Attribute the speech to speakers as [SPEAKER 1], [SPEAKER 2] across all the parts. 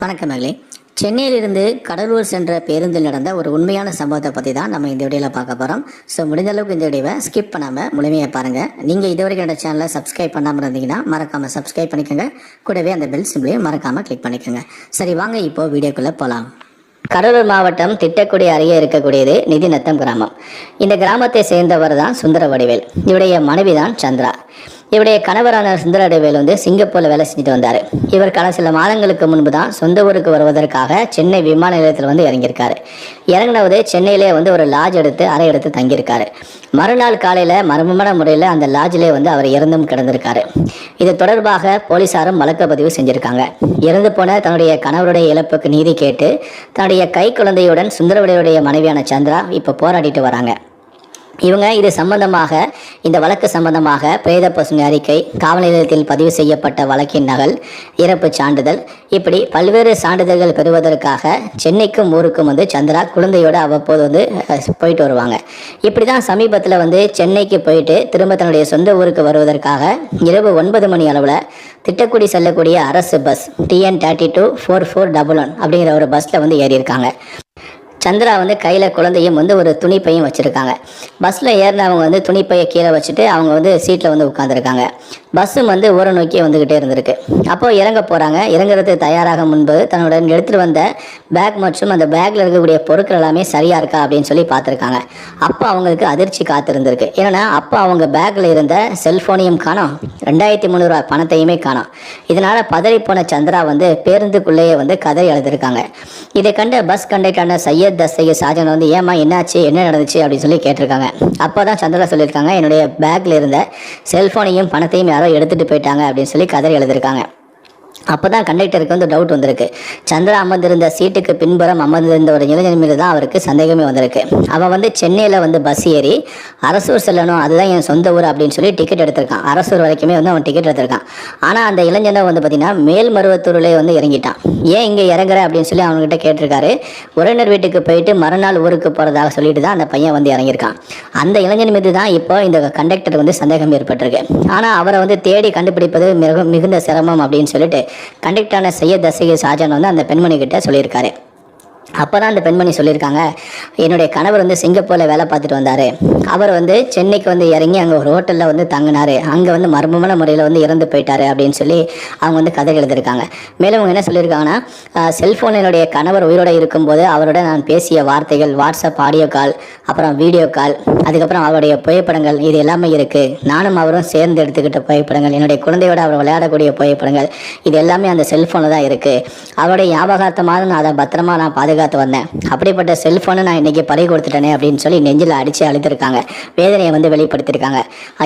[SPEAKER 1] வணக்கம் மகளே. சென்னையிலிருந்து கடலூர் சென்ற பேருந்தில் நடந்த ஒரு உண்மையான சம்பவத்தை பற்றி தான் நம்ம இந்த வீடியோவில் பார்க்க போகிறோம். ஸோ முடிஞ்ச அளவுக்கு இந்த வீடியோவை ஸ்கிப் பண்ணாமல் முழுமையாக பாருங்கள். நீங்கள் இதுவரைக்கும் என்னோட சேனலை சப்ஸ்கிரைப் பண்ணாமல் இருந்தீங்கன்னா மறக்காமல் சப்ஸ்கிரைப் பண்ணிக்கோங்க. கூடவே அந்த பெல் சிம்பிளையும் மறக்காமல் கிளிக் பண்ணிக்கோங்க. சரி, வாங்க இப்போது வீடியோக்குள்ளே போகலாம். கடலூர் மாவட்டம் திட்டக்குடி அருகே இருக்கக்கூடியது நிதிநத்தம் கிராமம். இந்த கிராமத்தை சேர்ந்தவர் தான் சுந்தர வடிவேல். இவருடைய மனைவி தான் சந்திரா. இவருடைய கணவரான சுந்தர வடிவேல் சிங்கப்பூரில் வேலை செஞ்சுட்டு வந்தார். இவர் சில மாதங்களுக்கு முன்பு தான் சொந்த ஊருக்கு வருவதற்காக சென்னை விமான நிலையத்தில் இறங்கியிருக்காரு. இறங்கினவது சென்னையிலே ஒரு லாட்ஜ் எடுத்து அறை எடுத்து தங்கியிருக்காரு. மறுநாள் காலையில் மர்மமான முறையில் அந்த லாட்ஜிலே அவர் இறந்தும் கிடந்திருக்காரு. இது தொடர்பாக போலீசாரும் வழக்கு பதிவு செஞ்சுருக்காங்க. இறந்து போன தன்னுடைய கணவருடைய இழப்புக்கு நீதி கேட்டு தன்னுடைய கை குழந்தையுடன் சுந்தரவடியுடைய மனைவியான சந்திரா இப்போ போராடிட்டு வராங்க. இவங்க இது சம்பந்தமாக, இந்த வழக்கு சம்பந்தமாக பிரேத பசுமை அறிக்கை, காவல் நிலையத்தில் பதிவு செய்யப்பட்ட வழக்கின் நகல், இறப்பு சான்றிதழ், இப்படி பல்வேறு சான்றிதழ்கள் பெறுவதற்காக சென்னைக்கும் ஊருக்கும் சந்திரா குழந்தையோடு அவ்வப்போது போயிட்டு வருவாங்க. இப்படி தான் சமீபத்தில் சென்னைக்கு போயிட்டு திரும்ப தன்னுடைய சொந்த ஊருக்கு வருவதற்காக இரவு 9 மணி அளவில் திட்டக்குடி செல்லக்கூடிய அரசு பஸ் TN32 4411 அப்படிங்கிற ஒரு பஸ்ஸில் ஏறியிருக்காங்க. சந்திரா கையில் குழந்தையும் ஒரு துணிப்பையும் வச்சுருக்காங்க. பஸ்ஸில் ஏறினவங்க துணிப்பையை கீழே வச்சுட்டு அவங்க சீட்டில் உட்காந்துருக்காங்க. பஸ்ஸும் ஊரை நோக்கி வந்துக்கிட்டே இருந்திருக்கு. அப்போது இறங்க போகிறாங்க. இறங்குறது தயாராக முன்பு தன்னுடன் எடுத்துகிட்டு வந்த பேக் மற்றும் அந்த பேக்கில் இருக்கக்கூடிய பொருட்கள் எல்லாமே சரியாக இருக்கா அப்படின்னு சொல்லி பார்த்துருக்காங்க. அப்போ அவங்களுக்கு அதிர்ச்சி காத்திருந்திருக்கு. ஏன்னா அப்போ அவங்க பேக்கில் இருந்த செல்ஃபோனையும் காணோம், 2300 ரூபா பணத்தையுமே காணோம். இதனால் பதறிப்போன சந்திரா பேருந்துக்குள்ளேயே கதறி எழுதிருக்காங்க. இதை கண்ட பஸ் கண்டக்டரான சையத் தஸ்தகி ஷாஜகான் ஏமா என்னாச்சு, என்ன நடந்துச்சு அப்படின்னு சொல்லி கேட்டிருக்காங்க. அப்போ தான் சந்திரா சொல்லியிருக்காங்க, என்னுடைய பேக்கில் இருந்த செல்ஃபோனையும் பணத்தையும் யாரோ எடுத்துகிட்டு போயிட்டாங்க அப்படின்னு சொல்லி கதறி எழுதியிருக்காங்க. அப்போ தான் கண்டக்டருக்கு டவுட் வந்திருக்கு. சந்திரா அமர்ந்திருந்த சீட்டுக்கு பின்புறம் அமர்ந்திருந்த ஒரு இளைஞன் மீது தான் அவருக்கு சந்தேகமே வந்திருக்கு. அவன் சென்னையில் பஸ் ஏறி அரசூர் செல்லணும், அதுதான் என் சொந்த ஊர் அப்படின்னு சொல்லி டிக்கெட் எடுத்திருக்கான். அரசூர் வரைக்குமே அவன் டிக்கெட் எடுத்திருக்கான். ஆனால் அந்த இளைஞனை பார்த்தீங்கன்னா மேல்மருவத்தூரில் இறங்கிட்டான். ஏன் இங்கே இறங்குற அப்படின்னு சொல்லி அவங்ககிட்ட கேட்டிருக்காரு. உறவினர் வீட்டுக்கு போயிட்டு மறுநாள் ஊருக்கு போகிறதாக சொல்லிட்டு தான் அந்த பையன் இறங்கியிருக்கான். அந்த இளைஞன் மீது தான் இப்போ இந்த கண்டக்டர் சந்தேகம் ஏற்பட்டிருக்கு. ஆனால் அவரை தேடி கண்டுபிடிப்பது மிகுந்த சிரமம் அப்படின்னு சொல்லிட்டு கண்டக்டரான சையத் தஸ்தகி ஷாஜகான் அந்த பெண்மணி கிட்ட சொல்லியிருக்காரு. அப்போ தான் அந்த பெண்மணி சொல்லியிருக்காங்க, என்னுடைய கணவர் சிங்கப்பூரில் வேலை பார்த்துட்டு வந்தார். அவர் சென்னைக்கு இறங்கி அங்கே ஒரு ஹோட்டலில் தங்கினார். அங்கே மர்மமான முறையில் இறந்து போயிட்டார் அப்படின்னு சொல்லி அவங்க கதை எழுதியிருக்காங்க. மேலும் அவங்க என்ன சொல்லியிருக்காங்கன்னா, செல்ஃபோன் என்னுடைய கணவர் உயிரோடு இருக்கும்போது அவரோட நான் பேசிய வார்த்தைகள், வாட்ஸ்அப் ஆடியோ கால், அப்புறம் வீடியோ கால், அதுக்கப்புறம் அவருடைய புகைப்படங்கள், இது எல்லாமே இருக்குது. நானும் அவரும் சேர்ந்து எடுத்துக்கிட்ட புகைப்படங்கள், என்னுடைய குழந்தையோட அவர் விளையாடக்கூடிய புகைப்படங்கள், இது எல்லாமே அந்த செல்ஃபோனில் தான் இருக்குது. அவருடைய ஞாபகார்த்தமாக நான் அதை பத்திரமா நான் பாதுகாத்து வந்தேன். அப்படிப்பட்ட செல்போனை நான் இன்னைக்கு பறி கொடுத்துட்டேனே அப்படின்னு சொல்லி நெஞ்சில் அடிச்சு அழுத்திருக்காங்க. வேதனையை வெளிப்படுத்திருக்காங்க.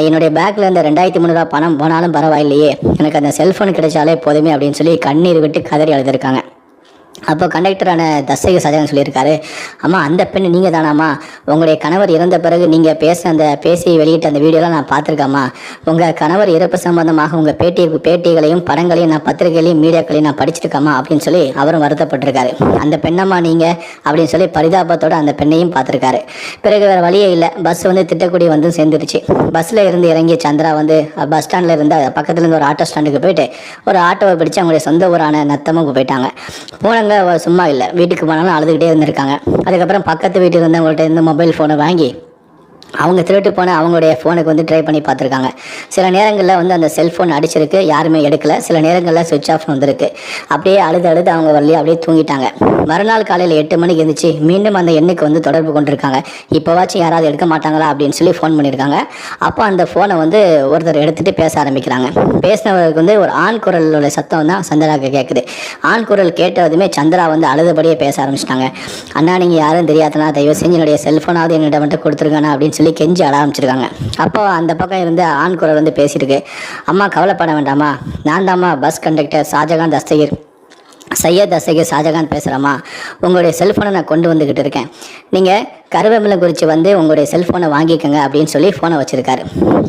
[SPEAKER 1] என்னுடைய பேக்ல இருந்த 2300 ரூபா பணம் போனாலும் பரவாயில்லையே, எனக்கு அந்த செல்போன் கிடைச்சாலே போதுமே அப்படின்னு சொல்லி கண்ணீர் விட்டு கதறி அழுத்திருக்காங்க. அப்போ கண்டக்டரான தஸ்தகி ஷாஜகான் சொல்லியிருக்காரு, அம்மா அந்த பெண் நீங்கள் தானாம்மா, உங்களுடைய கணவர் இறந்த பிறகு நீங்கள் பேசி வெளியிட்ட அந்த வீடியோலாம் நான் பார்த்துருக்கேம்மா. உங்கள் கணவர் இறப்பு சம்பந்தமாக உங்கள் பேட்டிகளையும் படங்களையும் நான் பத்திரிகைகளையும் மீடியாக்களையும் நான் படிச்சிருக்கேம்மா அப்படின்னு சொல்லி அவரும் வருத்தப்பட்டிருக்காரு. அந்த பெண்ணம்மா நீங்கள் அப்படின்னு சொல்லி பரிதாபத்தோடு அந்த பெண்ணையும் பார்த்துருக்காரு. பிறகு வேறு வழியே இல்லை, பஸ் திட்டக்குடி சேர்ந்துருச்சு. பஸ்ஸில் இருந்து இறங்கிய சந்திரா பஸ் ஸ்டாண்டில் இருந்த பக்கத்தில் இருந்து ஒரு ஆட்டோ ஸ்டாண்டுக்கு போயிட்டு ஒரு ஆட்டோவை பிடிச்சி அவங்களுடைய சொந்த ஊரான நத்தமுக்கு போயிட்டாங்க. போனவங்க சும்மா இல்லை, வீட்டுக்கு போனாலும் அழுதுகிட்டே இருந்திருக்காங்க. அதுக்கப்புறம் பக்கத்து வீட்டில் இருந்தவங்கள்ட்ட இருந்து மொபைல் ஃபோனை வாங்கி அவங்க திருட்டு போன அவங்களுடைய ஃபோனுக்கு ட்ரை பண்ணி பார்த்துருக்காங்க. சில நேரங்களில் அந்த செல்ஃபோன் அடிச்சிருக்கு, யாருமே எடுக்கலை. சில நேரங்களில் சுவிட்ச் ஆஃப் வந்திருக்கு. அப்படியே அழுது அவங்க வரலையே அப்படியே தூங்கிட்டாங்க. மறுநாள் காலையில் 8 மணிக்கு இருந்துச்சு. மீண்டும் அந்த எண்ணுக்கு தொடர்பு கொண்டிருக்காங்க. இப்போவாச்சும் யாராவது எடுக்க மாட்டாங்களா அப்படின்னு சொல்லி ஃபோன் பண்ணியிருக்காங்க. அப்போ அந்த ஃபோனை ஒருத்தர் எடுத்துகிட்டு பேச ஆரம்பிக்கிறாங்க. பேசினவருக்கு ஒரு ஆண் குரலோட சத்தம் தான் சந்திராவுக்கு கேட்குது. ஆண் குரல் கேட்டதுமே சந்திரா அழுதபடியே பேச ஆரம்பிச்சிட்டாங்க. அண்ணா, நீங்கள் யாரும் தெரியாதனா, தயவு செஞ்சு என்னுடைய செல்ஃபோனாவது என்னிடம் மட்டும் கொடுத்துருக்கானா அப்படின்னு சொல்லி கெஞ்சி அழ ஆரம்பிச்சிருக்காங்க. அப்போ அந்த பக்கம் இருந்து ஆண் குரல் பேசியிருக்கு, அம்மா கவலைப்பட வேண்டாமா, நான் தாம்மா பஸ் கண்டக்டர் ஷாஜகான் சையத் தஸ்தகி ஷாஜகான் பேசுகிறேம்மா. உங்களுடைய செல்ஃபோனை நான் கொண்டு வந்துக்கிட்டு இருக்கேன். நீங்கள் கருவேப்பிலை குறித்து உங்களுடைய செல்ஃபோனை வாங்கிக்கோங்க அப்படின்னு சொல்லி ஃபோனை வச்சுருக்காரு.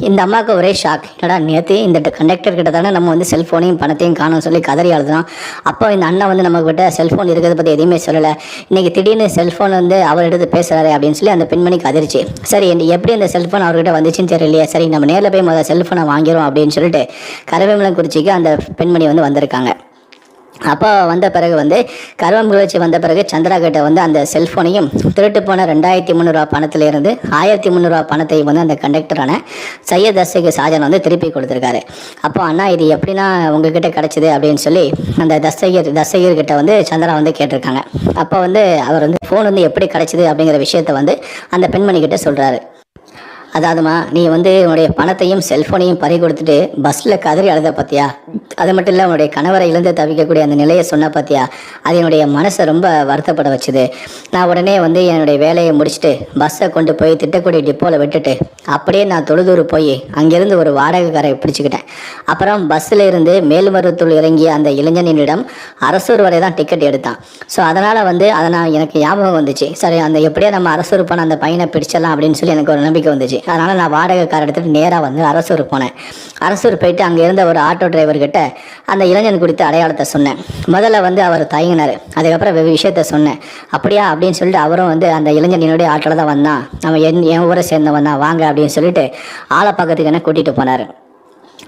[SPEAKER 1] இந்த அம்மாவுக்கு ஒரே ஷாக். என்னடா நேற்று இந்த கண்டக்டர் கிட்ட தானே நம்ம செல்ஃபோனையும் பணத்தையும் காணும்னு சொல்லி கதறி அழுதுனோம். அப்போ இந்த அண்ணன் நம்மக்கிட்ட செல்ஃபோன் இருக்கிறத பற்றி எதுவுமே சொல்லலை. இன்றைக்கி திடீர்னு செல்ஃபோன் அவர் எடுத்து பேசுகிறாரு அப்படின்னு சொல்லி அந்த பெண்மணிக்கு அதிர்ச்சி. சரி, எப்படி அந்த செல்ஃபோன் அவர்கிட்ட வந்துச்சுன்னு தெரியலையே, சரி நம்ம நேரில் போய் முதல்ல செல்ஃபோனை வாங்கிடும் அப்படின்னு சொல்லிட்டு கருவேப்பிலை குறிச்சிக்கு அந்த பெண்மணி வந்திருக்காங்க. அப்போ வந்த பிறகு கருவம் கிளர்ச்சி வந்த பிறகு சந்திரா கிட்ட அந்த செல்ஃபோனையும் திருட்டு போன 2300 பணத்திலிருந்து 1300 பணத்தை அந்த கண்டக்டரான சையத் தஸ்தகி ஷாஜான் திருப்பி கொடுத்துருக்காரு. அப்போ அண்ணா இது எப்படின்னா உங்ககிட்ட கிடைச்சிது அப்படின்னு சொல்லி அந்த தஸ்தகர் கிட்ட சந்திரா கேட்டிருக்காங்க. அப்போ அவர் ஃபோன் எப்படி கிடைச்சிது அப்படிங்கிற விஷயத்த அந்த பெண்மணி கிட்ட சொல்கிறாரு. அதாவதுமா நீ உன்னுடைய பணத்தையும் செல்ஃபோனையும் பறி கொடுத்துட்டு பஸ்ஸில் கதறி அழுத பார்த்தியா, அது மட்டும் இல்லை உன்னுடைய கணவரை இழந்து தவிக்கக்கூடிய அந்த நிலையை சொன்ன பார்த்தியா, அது என்னுடைய மனசை ரொம்ப வருத்தப்பட வச்சுது. நான் உடனே என்னுடைய வேலையை முடிச்சுட்டு பஸ்ஸை கொண்டு போய் திட்டக்குடி டிப்போவில் விட்டுட்டு அப்படியே நான் தொழுதூர் போய் அங்கேருந்து ஒரு வாடகை காரை பிடிச்சிக்கிட்டேன். அப்புறம் பஸ்ஸில் இருந்து மேல்மருவத்தூர் இறங்கிய அந்த இளைஞனிடம் அரசூர் வரை தான் டிக்கெட் எடுத்தான். ஸோ அதனால் அதை நான் எனக்கு ஞாபகம் வந்துச்சு, சரி அந்த எப்படியா நம்ம அரசூர் போன அந்த பையனை பிடிச்சிடலாம் அப்படின்னு சொல்லி எனக்கு ஒரு நம்பிக்கை வந்துச்சு. அதனால் நான் வாடகை கார் எடுத்துகிட்டு நேராக அரசூர் போனேன். அரசூர் போயிட்டு அங்கே இருந்த ஒரு ஆட்டோ டிரைவர்கிட்ட அந்த இளைஞன் குறித்த அடையாளத்தை சொன்னேன். முதல்ல அவர் தயங்கினார். அதுக்கப்புறம் விஷயத்த சொன்னேன். அப்படியா அப்படின்னு சொல்லிட்டு அவரும் அந்த இளைஞன் என்னுடைய ஆட்டோவில் தான் வந்தான், நம்ம என் ஊரை சேர்ந்தவன் தான், வாங்க அப்படின்னு சொல்லிட்டு ஆளை பக்கத்துக்கு என்ன கூட்டிகிட்டு போனார்.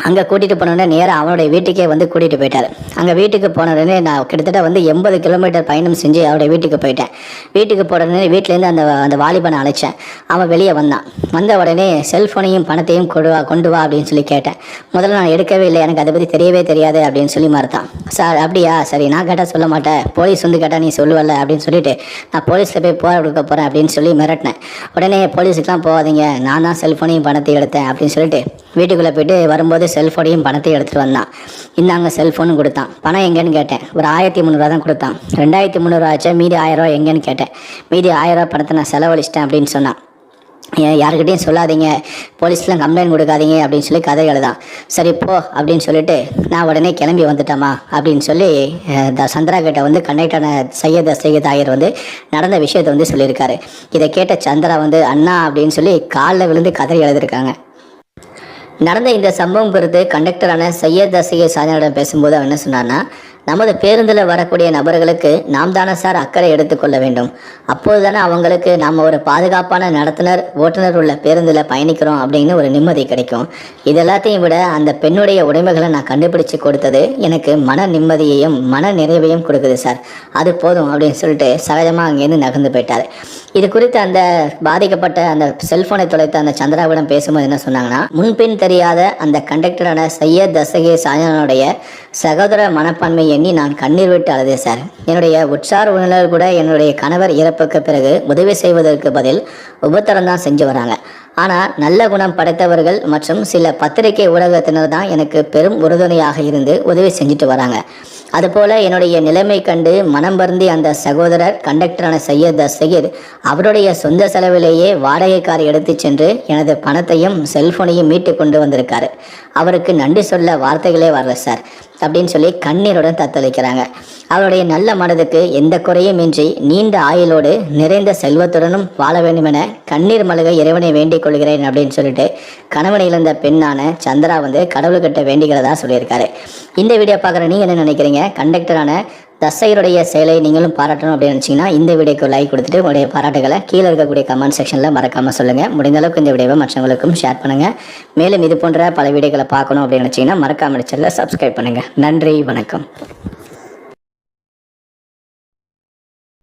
[SPEAKER 1] அங்கே கூட்டிகிட்டு போனோடனே நேராக அவனுடைய வீட்டுக்கே கூட்டிகிட்டு போயிட்டார். அங்கே வீட்டுக்கு போனோடனே நான் கிட்டத்தட்ட 80 கிலோமீட்டர் பயணம் செஞ்சு அவருடைய வீட்டுக்கு போயிட்டேன். வீட்டுக்கு போனோடனே வீட்டிலேருந்து அந்த வாலிபனை அழைச்சேன். அவன் வெளியே வந்த உடனே செல்ஃபோனையும் பணத்தையும் கொண்டு வா அப்படின்னு சொல்லி கேட்டேன். முதல்ல நான் எடுக்கவே இல்லை, எனக்கு அதை பற்றி தெரியவே தெரியாது அப்படின்னு சொல்லி மறுத்தான். சார் அப்படியா, சரி நான் கேட்டால் சொல்ல மாட்டேன், போலீஸ் கேட்டால் நீ சொல்லுவல்ல அப்படின்னு சொல்லிட்டு நான் போலீஸில் போய் போராட கொடுக்க போகிறேன் அப்படின்னு சொல்லி மிரட்டினேன். உடனே போலீஸுக்கெலாம் போகாதீங்க, நான் தான் செல்ஃபோனையும் பணத்தையும் எடுத்தேன் அப்படின்னு சொல்லிட்டு வீட்டுக்குள்ளே போயிட்டு வரும்போது செல்ஃபோனையும் பணத்தையும் எடுத்துகிட்டு வந்தான். இந்தாங்க செல்ஃபோனும் கொடுத்தான். பணம் எங்கேன்னு கேட்டேன். ஒரு 1300 தான் கொடுத்தான். 2300 ஆச்சு, மீதி 1000 எங்கேன்னு கேட்டேன். மீதி 1000 பணத்தை நான் செலவழிச்சிட்டேன் அப்படின்னு சொன்னான். யாருக்கிட்டையும் சொல்லாதீங்க, போலீஸ்லாம் கம்ப்ளைண்ட் கொடுக்காதீங்க அப்படின்னு சொல்லி கதை எழுதான். சரி போ அப்படின்னு சொல்லிட்டு நான் உடனே கிளம்பி வந்துட்டோமா அப்படின்னு சொல்லி சந்திரா கிட்ட கண்டக்டரான சையத் ஆயர் நடந்த விஷயத்தை சொல்லியிருக்காரு. இதை கேட்ட சந்திரா அண்ணா அப்படின்னு சொல்லி காலில் விழுந்து கதறி எழுதியிருக்காங்க. நடந்த இந்த சம்பவம் குறித்து கண்டக்டரான சையத் தஸ்தகி ஷாஜானிடம் பேசும்போது அவர் என்ன சொன்னார்னா, நமது பேருந்தில் வரக்கூடிய நபர்களுக்கு நாம் தானே சார் அக்கறை எடுத்துக்கொள்ள வேண்டும். அப்போது தானே அவங்களுக்கு நாம் ஒரு பாதுகாப்பான ஓட்டுநர் உள்ள பேருந்தில் பயணிக்கிறோம் அப்படின்னு ஒரு நிம்மதி கிடைக்கும். இது எல்லாத்தையும் விட அந்த பெண்ணுடைய உடைமைகளை நான் கண்டுபிடிச்சு கொடுத்தது எனக்கு மன நிம்மதியையும் மன நிறைவையும் கொடுக்குது சார், அது போதும் அப்படின்னு சொல்லிட்டு சகஜமாக அங்கேருந்து நகர்ந்து போயிட்டார். இது குறித்து அந்த பாதிக்கப்பட்ட அந்த செல்போனை தொலைத்த அந்த சந்திராவிடம் பேசும்போது என்ன சொன்னாங்கன்னா, முன்பின் தெரியாத அந்த கண்டக்டரான சையத் தஸ்தகி ஷாஜானுடைய சகோதர மனப்பான்மை எண்ணி நான் கண்ணீர் விட்டு அழுதேன் சார். என்னுடைய உற்சார் உணர்வு கூட என்னுடைய கணவர் இறப்புக்கு பிறகு உதவி செய்வதற்கு பதில் உபத்திரம் தான் செஞ்சு வராங்க. ஆனால் நல்ல குணம் படைத்தவர்கள் மற்றும் சில பத்திரிகை ஊடகத்தினர் தான் எனக்கு பெரும் உறுதுணையாக இருந்து உதவி செஞ்சுட்டு வராங்க. அதுபோல என்னுடைய நிலைமை கண்டு மனம் வருந்தி அந்த சகோதரர் கண்டக்டரான சையத் தஸ்தகீர் அவருடைய சொந்த செலவிலேயே வாடகை கார் எடுத்து சென்று எனது பணத்தையும் செல்போனையும் மீட்டு கொண்டு வந்திருக்காரு. அவருக்கு நன்றி சொல்ல வார்த்தைகளே வரல சார் அப்படின்னு சொல்லி கண்ணீருடன் தத்தளிக்கிறாங்க. அவருடைய நல்ல மனதுக்கு எந்த குறையும் இன்றி நீண்ட ஆயுளோடு நிறைந்த செல்வத்துடனும் வாழ வேண்டும் என கண்ணீர் மல்க இறைவனை வேண்டிக் கொள்கிறேன் அப்படின்னு சொல்லிட்டு கணவனை இழந்த பெண்ணான சந்திரா கடவுள்கிட்ட வேண்டிக்கிறதா சொல்லியிருக்காரு. இந்த வீடியோ பார்க்குற நீங்கள் என்ன நினைக்கிறீங்க? கண்டக்டரான தஸ்தகீருடைய செயலை நீங்களும் பாராட்டணும் அப்படின்னு நினச்சிங்கன்னா இந்த வீடியோக்கு லைக் கொடுத்துட்டு உங்களுடைய பாராட்டுகளை கீழே இருக்கக்கூடிய கமெண்ட் செக்ஷனில் மறக்காமல் சொல்லுங்கள். முடிந்த அளவுக்கு இந்த வீடியோவை மற்றவங்களுக்கும் ஷேர் பண்ணுங்கள். மேலும் இது போன்ற பல வீடியோக்களை பார்க்கணும் அப்படின்னு நினச்சிங்கன்னா மறக்காமல் சேனலை சப்ஸ்கிரைப் பண்ணுங்கள். நன்றி, வணக்கம்.